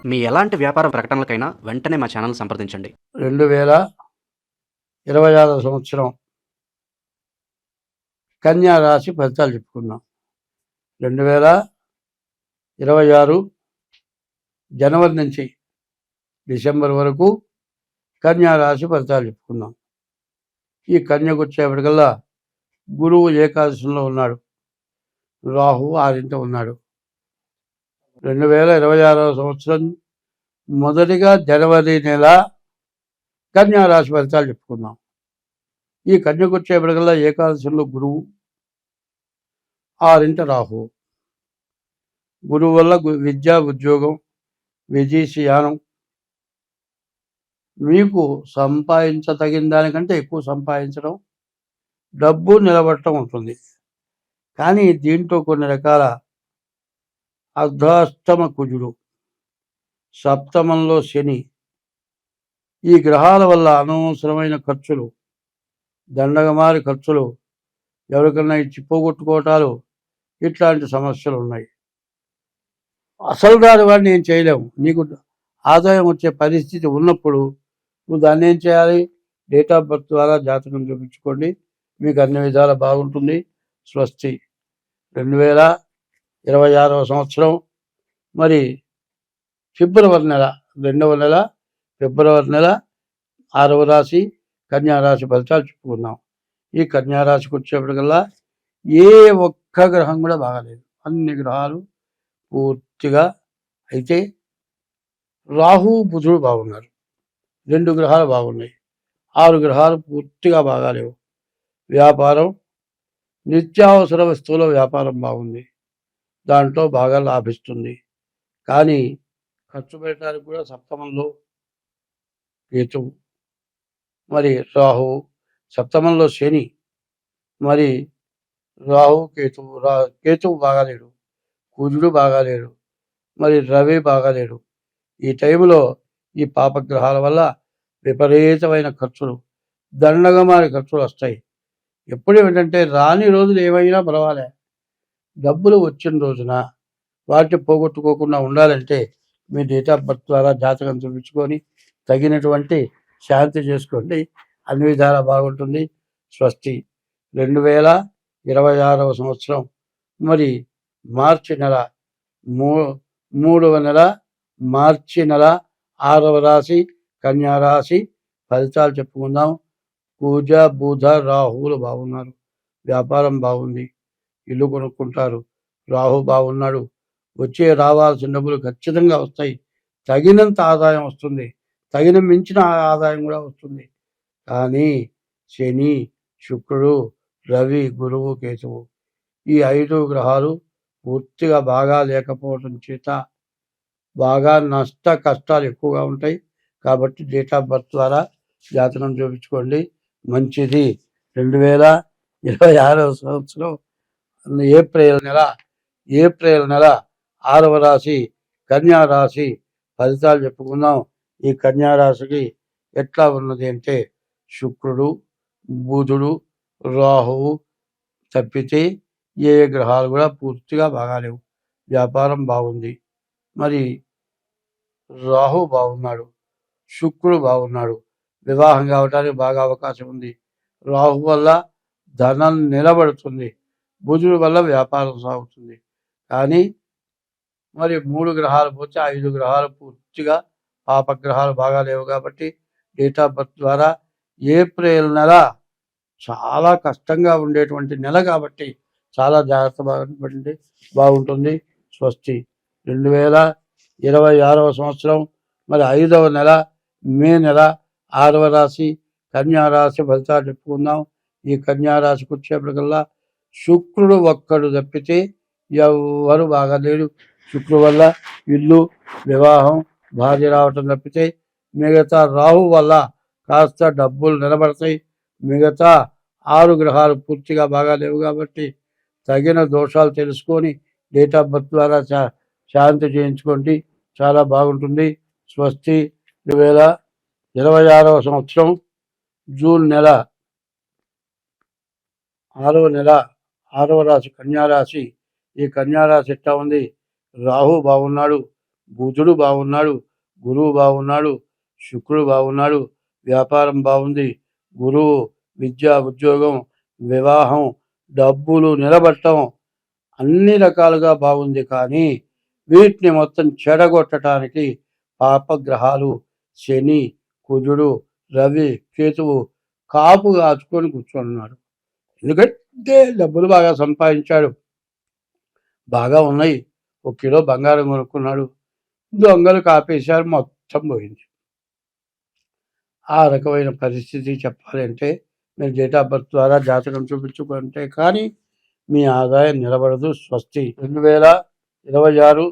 మీ ఎలాంటి వ్యాపార ప్రకటనలకైనా వెంటనే మా ఛానల్ సంప్రదించండి. 2026 సంవత్సరం కన్యా రాశి ఫలితాలు చెప్పుకుందాం. 2026 జనవరి నుంచి డిసెంబర్ వరకు కన్యా రాశి ఫలితాలు చెప్పుకుందాం. ఈ కన్యకు వచ్చేప్పటికల్లా గురువు ఏకాదశంలో ఉన్నాడు, రాహువు 6ంట ఉన్నాడు. 2026 సంవత్సరం మొదటిగా జనవరి నెల కన్యా రాశి ఫలితాలు చెప్పుకుందాం. ఈ కన్యకు వచ్చేప్పటికల్లా ఏకాదశంలో గురువు, 6ంట రాహువు. గురువు వల్ల విద్య, ఉద్యోగం, విదేశీయానం, మీకు సంపాదించదగిన దానికంటే ఎక్కువ సంపాదించడం, డబ్బు నిలబడటం ఉంటుంది. కానీ దీంట్లో కొన్ని రకాల అర్ధాష్టమ కుజుడు, సప్తమంలో శని, ఈ గ్రహాల వల్ల అనవసరమైన ఖర్చులు, దండగమారి ఖర్చులు, ఎవరికన్నా ఇచ్చి పోగొట్టుకోవటాలు, ఇట్లాంటి సమస్యలు ఉన్నాయి. అసలు దాని వాడిని ఏం చేయలేము. నీకు ఆదాయం వచ్చే పరిస్థితి ఉన్నప్పుడు నువ్వు దాన్ని ఏం చేయాలి? డేట్ ఆఫ్ బర్త్ ద్వారా జాతకం చూపించుకోండి, మీకు అన్ని విధాలా బాగుంటుంది. స్వస్తి. 2026 సంవత్సరం మరి ఫిబ్రవరి నెల, 2వ నెల ఫిబ్రవరి నెల 6వ రాశి కన్యారాశి ఫలితాలు చెప్పుకుందాం. ఈ కన్యారాశికి వచ్చేప్పటికల్లా ఏ ఒక్క గ్రహం కూడా బాగాలేదు. అన్ని గ్రహాలు పూర్తిగా, అయితే రాహు బుధుడు బాగున్నారు, 2 గ్రహాలు బాగున్నాయి. 6 గ్రహాలు పూర్తిగా బాగాలేవు. వ్యాపారం, నిత్యావసర వస్తువుల వ్యాపారం బాగుంది, దాంట్లో బాగా లాభిస్తుంది. కానీ ఖర్చు పెట్టడానికి కూడా సప్తమంలో కేతువు, మరి రాహు, సప్తమంలో శని, మరి రాహు కేతువు బాగాలేడు, కుజుడు బాగాలేడు, మరి రవి బాగాలేడు. ఈ టైంలో ఈ పాపగ్రహాల వల్ల విపరీతమైన ఖర్చులు, దండగమారి ఖర్చులు వస్తాయి. ఎప్పుడు ఏంటంటే రాని రోజులు ఏమైనా పర్వాలే, డబ్బులు వచ్చిన రోజున వాటిని పోగొట్టుకోకుండా ఉండాలంటే మీ డేట్ ఆఫ్ బర్త్ ద్వారా జాతకం చూపించుకొని తగినటువంటి శాంతి చేసుకోండి, అన్ని విధాలా బాగుంటుంది. స్వస్తి. 2026 సంవత్సరం మరి మార్చి నెల 3వ నెల మార్చి నెల 6వ రాశి కన్యారాశి ఫలితాలు చెప్పుకుందాం. పూజ, బుధ, రాహువులు బాగున్నారు, వ్యాపారం బాగుంది, ఇల్లు కొనుక్కుంటారు. రాహు బాగున్నాడు, రావాల్సిన డబ్బులు ఖచ్చితంగా వస్తాయి. తగినంత ఆదాయం వస్తుంది, తగిన మించిన ఆదాయం కూడా వస్తుంది. కానీ శని, శుక్రుడు, రవి, గురువు, కేతువు, ఈ 5 గ్రహాలు పూర్తిగా బాగా లేకపోవడం చేత బాగా నష్ట కష్టాలు ఎక్కువగా ఉంటాయి. కాబట్టి డేట్ ఆఫ్ బర్త్ ద్వారా జాతకం చూపించుకోండి, మంచిది. 2026 సంవత్సరం ఏప్రిల్ నెల 6వ రాశి కన్యా రాశి ఫలితాలు చెప్పుకుందాం. ఈ కన్యా రాశికి ఎట్లా ఉన్నది అంటే శుక్రుడు, బుధుడు, రాహువు తప్పితే ఏ గ్రహాలు కూడా పూర్తిగా బాగాలేవు. వ్యాపారం బాగుంది, మరి రాహు బాగున్నాడు, శుక్రుడు బాగున్నాడు, వివాహం కావడానికి బాగా అవకాశం ఉంది. రాహు వల్ల ధనం నిలబడుతుంది, బుధుడి వల్ల వ్యాపారం సాగుతుంది. కానీ మరి 3 గ్రహాలు పోతే 5 గ్రహాలు పూర్తిగా పాపగ్రహాలు బాగా లేవు. కాబట్టి డేట్ ఆఫ్ బర్త్ ద్వారా ఏప్రిల్ నెల చాలా కష్టంగా ఉండేటువంటి నెల, కాబట్టి చాలా జాగ్రత్త బాగుంటుంది. స్వస్తి. 2026 సంవత్సరం మరి 5వ నెల మే నెల 6వ రాశి కన్యారాశి ఫలితాలు చెప్పుకుందాం. ఈ కన్యారాశికి వచ్చేప్పటికల్లా శుక్రుడు ఒక్కడు తప్పితే ఎవరు బాగాలేడు. శుక్రుడు వల్ల ఇల్లు, వివాహం, భార్య రావటం తప్పితే మిగతా రాహు వల్ల కాస్త డబ్బులు నిలబడతాయి. మిగతా 6 గ్రహాలు పూర్తిగా బాగాలేవు. కాబట్టి తగిన దోషాలు తెలుసుకొని డేట్ ఆఫ్ బర్త్ ద్వారా శాంతి చేయించుకోండి, చాలా బాగుంటుంది. స్వస్తి. 2026 సంవత్సరం జూన్ నెల 6వ నెల 6వ రాశి కన్యారాశి. ఈ కన్యారాశి ఎట్లా ఉంది? రాహు బాగున్నాడు, బుధుడు బాగున్నాడు, గురువు బాగున్నాడు, శుక్రుడు బాగున్నాడు, వ్యాపారం బాగుంది, గురువు విద్య, ఉద్యోగం, వివాహం, డబ్బులు నిలబట్టం అన్ని రకాలుగా బాగుంది. కానీ వీటిని మొత్తం చెడగొట్టడానికి పాపగ్రహాలు శని, కుజుడు, రవి, కేతువు కాపు కాచుకొని కూర్చున్నాడు. ఎందుకంటే డబ్బులు బాగా సంపాదించాడు, బాగా ఉన్నాయి, 1 కిలో బంగారం కొనుక్కున్నాడు, దొంగలు కాపేశారు, మొత్తం పోయింది. ఆ రకమైన పరిస్థితి చెప్పాలంటే మీరు డేట్ ఆఫ్ బర్త్ ద్వారా జాతకం చూపించుకుంటే కానీ మీ ఆదాయం నిలబడదు. స్వస్తి. 2026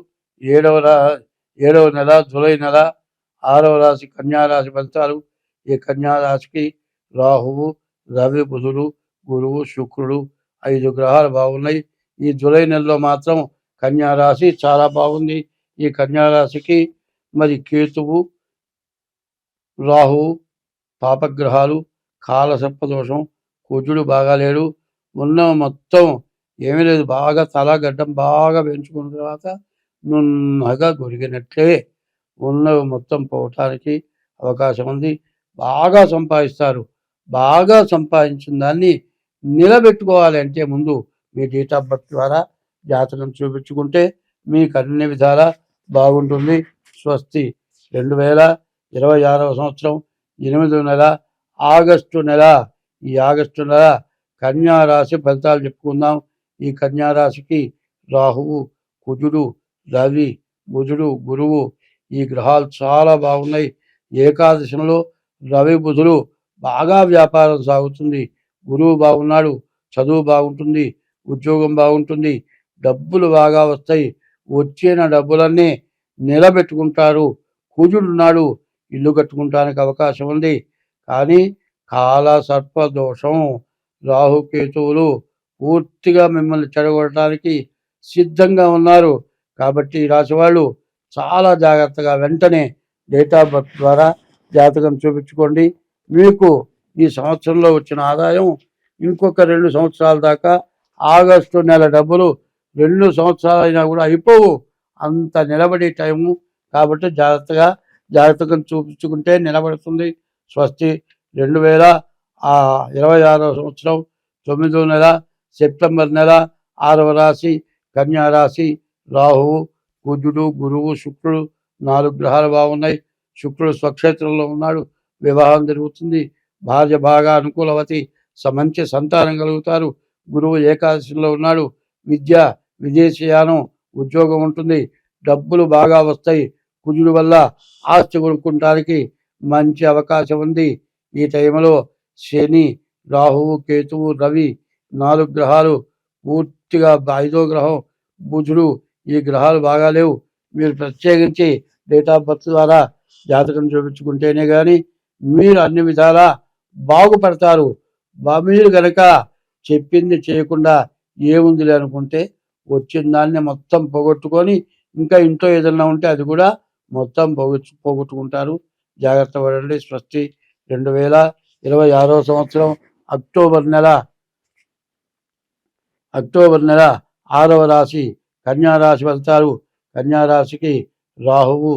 7వ నెల జూలై నెల 6వ రాశి కన్యారాశి ఫలితాలు. ఈ కన్యారాశికి రాహువు, రవి, బుధుడు, గురువు, శుక్రుడు 5 గ్రహాలు బాగున్నాయి. ఈ జూలై నెలలో మాత్రం కన్యారాశి చాలా బాగుంది. ఈ కన్యారాశికి మరి కేతువు, రాహువు పాపగ్రహాలు, కాలసర్పదోషం, కుజుడు బాగాలేడు. ఉన్న మొత్తం ఏమీ లేదు, బాగా తల గడ్డం బాగా పెంచుకున్న తర్వాత నున్నగా గొరిగినట్లే ఉన్నవి మొత్తం పోవటానికి అవకాశం ఉంది. బాగా సంపాదిస్తారు. బాగా సంపాదించిన దాన్ని నిలబెట్టుకోవాలంటే ముందు మీ డేట్ ఆఫ్ బర్త్ ద్వారా జాతకం చూపించుకుంటే మీకు అన్ని విధాలా బాగుంటుంది. స్వస్తి. 2026వ సంవత్సరం 8వ నెల ఆగస్టు నెల. ఈ ఆగస్టు నెల కన్యారాశి ఫలితాలు చెప్పుకుందాం. ఈ కన్యారాశికి రాహువు, కుజుడు, రవి, బుధుడు, గురువు ఈ గ్రహాలు చాలా బాగున్నాయి. ఏకాదశంలో రవి, బుధుడు బాగా వ్యాపారం సాగుతుంది. గురువు బాగున్నాడు, చదువు బాగుంటుంది, ఉద్యోగం బాగుంటుంది, డబ్బులు బాగా వస్తాయి. వచ్చిన డబ్బులన్నీ నిలబెట్టుకుంటారు. కుజుడున్నాడు, ఇల్లు కట్టుకుంటానికి అవకాశం ఉంది. కానీ కాల సర్పదోషం, రాహుకేతువులు పూర్తిగా మిమ్మల్ని చెడగొట్టడానికి సిద్ధంగా ఉన్నారు. కాబట్టి ఈ రాశి వాళ్ళు చాలా జాగ్రత్తగా వెంటనే డేట్ ఆఫ్ బర్త్ ద్వారా జాతకం చూపించుకోండి. మీకు ఈ సంవత్సరంలో వచ్చిన ఆదాయం ఇంకొక 2 సంవత్సరాల దాకా, ఆగస్టు నెల డబ్బులు 2 సంవత్సరాలైనా కూడా అయిపోవు, అంత నిలబడే టైము. కాబట్టి జాగ్రత్తగా జాతకం చూపించుకుంటే నిలబడుతుంది. స్వస్తి. 2026వ సంవత్సరం 9వ నెల సెప్టెంబర్ నెల 6వ రాశి కన్యారాశి. రాహువు, కుజుడు, గురువు, శుక్రుడు 4 గ్రహాలు బాగున్నాయి. శుక్రుడు స్వక్షేత్రంలో ఉన్నాడు, వివాహం జరుగుతుంది, భార్య బాగా అనుకూలవతి, మంచి సంతానం కలుగుతారు. గురువు ఏకాదశిలో ఉన్నాడు, విద్య, విదేశీయానం, ఉద్యోగం ఉంటుంది, డబ్బులు బాగా వస్తాయి. కుజుడు వల్ల ఆస్తి కొనుక్కోవడానికి మంచి అవకాశం ఉంది. ఈ టైంలో శని, రాహువు, కేతువు, రవి 4 గ్రహాలు పూర్తిగా, 5వ గ్రహం బుధుడు, ఈ గ్రహాలు బాగాలేవు. మీరు ప్రత్యేకించి డేట్ ఆఫ్ బర్త్ ద్వారా జాతకం చూపించుకుంటేనే కానీ మీరు అన్ని విధాలా బాగుపడతారు. మీరు కనుక చెప్పింది చేయకుండా ఏముందిలే అనుకుంటే వచ్చిన దాన్ని మొత్తం పోగొట్టుకొని ఇంకా ఇంట్లో ఏదన్నా ఉంటే అది కూడా మొత్తం పోగొట్టుకుంటారు. జాగ్రత్త పడండి. స్వస్తి. 2026వ సంవత్సరం అక్టోబర్ నెల 6వ రాశి కన్యారాశి ఫలితాలు. కన్యారాశికి రాహువు,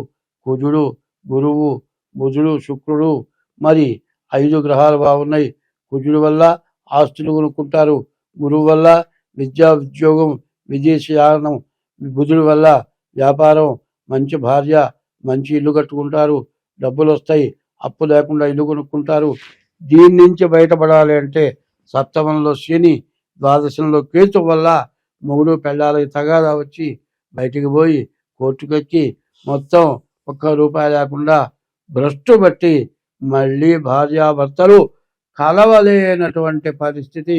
కుజుడు, గురువు, బుధుడు, శుక్రుడు మరి 5 గ్రహాలు బాగున్నాయి. కుజుడు వల్ల ఆస్తులు కొనుక్కుంటారు, గురువు వల్ల విద్యా, ఉద్యోగం, విదేశీయానం, బుధుడి వల్ల వ్యాపారం, మంచి భార్య, మంచి ఇల్లు కట్టుకుంటారు, డబ్బులు వస్తాయి, అప్పు లేకుండా ఇల్లు కొనుక్కుంటారు. దీని నుంచి బయటపడాలి అంటే సప్తమంలో శని, ద్వాదశంలో కేతు వల్ల మొగుడు పెళ్ళాలకి తగాదా వచ్చి బయటికి పోయి కోర్టుకొచ్చి మొత్తం ₹1 లేకుండా భ్రష్టు బట్టి మళ్ళీ భార్యాభర్తలు కలవలేనటువంటి పరిస్థితి,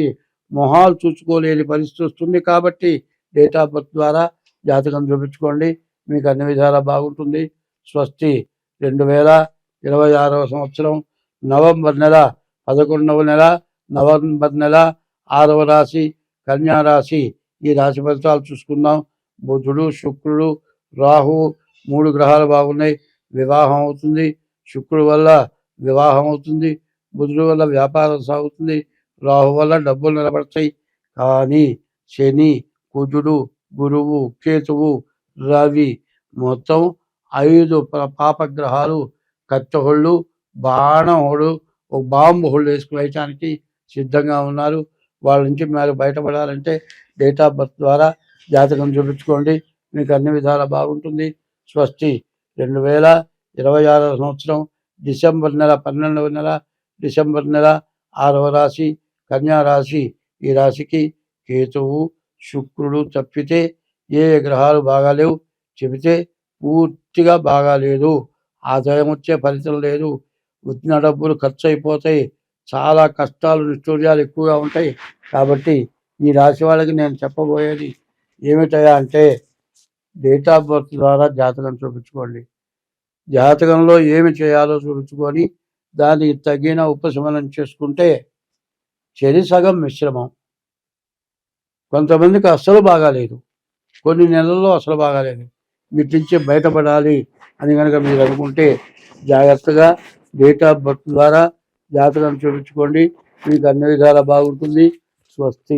మొహాలు చూసుకోలేని పరిస్థితి వస్తుంది. కాబట్టి డేట్ ఆఫ్ బర్త్ ద్వారా జాతకం చూపించుకోండి, మీకు అన్ని విధాలా బాగుంటుంది. స్వస్తి. 2026వ సంవత్సరం నవంబర్ నెల 11వ నెల 6వ రాశి కన్యారాశి. ఈ రాశి ఫలితాలు చూసుకుందాం. బుధుడు, శుక్రుడు, రాహువు 3 గ్రహాలు బాగున్నాయి. వివాహం అవుతుంది. శుక్రుడు వల్ల వివాహం అవుతుంది, బుధుడు వల్ల వ్యాపారం సాగుతుంది, రాహు వల్ల డబ్బులు నిలబడతాయి. కానీ శని, కుజుడు, గురువు, కేతువు, రవి మొత్తం 5 పాపగ్రహాలు కత్తెహోళ్ళు బాణహోడు ఒక బాంబు హోళ్ళు వేసుకుని వేయటానికి సిద్ధంగా ఉన్నారు. వాళ్ళ నుంచి మీరు బయటపడాలంటే డేట్ ఆఫ్ బర్త్ ద్వారా జాతకం చూపించుకోండి, మీకు అన్ని విధాలా బాగుంటుంది. స్వస్తి. 2026 సంవత్సరం డిసెంబర్ నెల 12వ నెల డిసెంబర్ నెల 6వ రాశి కన్యా రాశి. ఈ రాశికి కేతువు శుక్రుడు తప్పితే ఏ గ్రహాలు బాగాలేవు. చెబితే పూర్తిగా బాగాలేదు. ఆదాయం వచ్చే ఫలితం లేదు. వచ్చిన డబ్బులు ఖర్చు అయిపోతాయి. చాలా కష్టాలు నిష్ఠూర్యాలు ఎక్కువగా ఉంటాయి. కాబట్టి ఈ రాశి వాళ్ళకి నేను చెప్పబోయేది ఏమిటయా అంటే డేట్ ఆఫ్ బర్త్ ద్వారా జాతకం చూపించుకోండి. జాతకంలో ఏమి చేయాలో చూపించుకొని దానికి తగిన ఉపశమనం చేసుకుంటే చెరి సగం మిశ్రమం. కొంతమందికి అస్సలు బాగాలేదు, కొన్ని నెలల్లో అసలు బాగాలేదు. వీటి నుంచి బయటపడాలి అని కనుక మీరు అనుకుంటే జాగ్రత్తగా డేట్ ఆఫ్ బర్త్ ద్వారా జాతకం చూపించుకోండి, మీకు అన్ని విధాలా బాగుంటుంది. స్వస్తి.